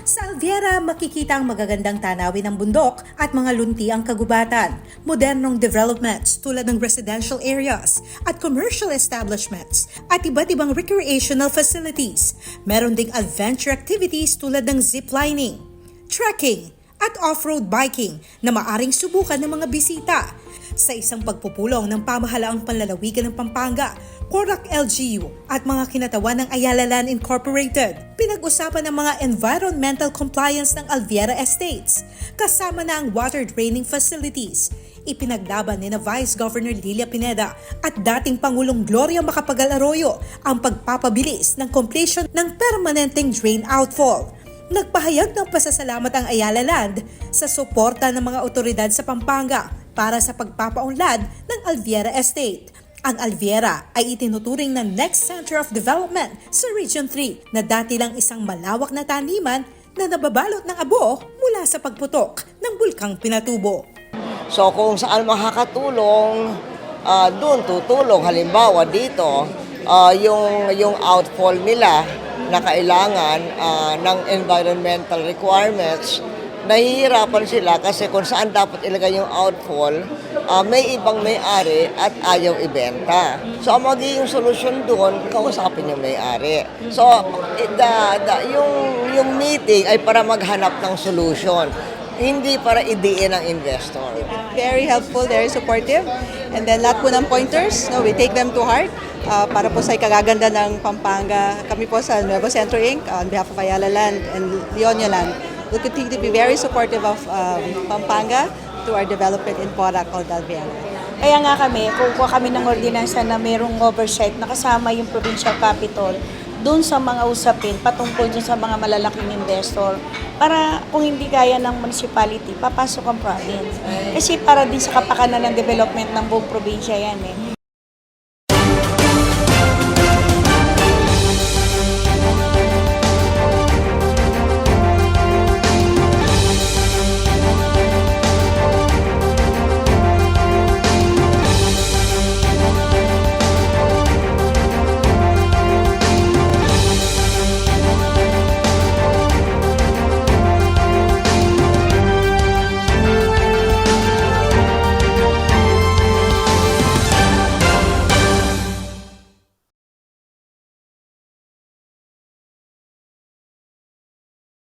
Sa Alviera, makikita ang magagandang tanawin ng bundok at mga lunti ang kagubatan, modernong developments tulad ng residential areas at commercial establishments at iba't ibang recreational facilities. Meron ding adventure activities tulad ng ziplining, trekking, at off-road biking na maaring subukan ng mga bisita. Sa isang pagpupulong ng pamahalaang panlalawigan ng Pampanga, Corac LGU at mga kinatawan ng Ayala Land Incorporated, pinag-usapan ng mga environmental compliance ng Alviera Estates, kasama na ang water draining facilities. Ipinaglaban ni Vice Governor Lilia Pineda at dating Pangulong Gloria Macapagal Arroyo ang pagpapabilis ng completion ng permanenteng drain outfall. Nagpahayag ng pasasalamat ang Ayala Land sa suporta ng mga otoridad sa Pampanga para sa pagpapaunlad ng Alviera Estate. Ang Alviera ay itinuturing na next center of development sa Region 3 na dati lang isang malawak na taniman na nababalot ng abo mula sa pagputok ng bulkang Pinatubo. So kung saan makakatulong, doon tutulong. Halimbawa dito, yung outfall nila na kailangan ng environmental requirements, nahihirapan sila kasi kung saan dapat ilagay yung outfall, may ibang may-ari at ayaw ibenta. So ang magiging solusyon doon, kausapin yung may-ari. So yung meeting ay para maghanap ng solution, hindi para idiin ang investor. Very helpful, very supportive. And then lahat po ng pointers, we take them to heart para po sa ikagaganda ng Pampanga. Kami po sa Nuevo Centro Inc. On behalf of Ayala Land and Leonia Land, we'll continue to be very supportive of Pampanga to our development in Corac called Alviera. Kaya nga kami, kukuha kami ng ordinansa na mayroong oversight na kasama yung provincial capital doon sa mga usapin patungkol dun sa mga malalaking investor para kung hindi kaya ng municipality, papasok ang province. Kasi para din sa kapakanan ng development ng buong probinsya yan eh.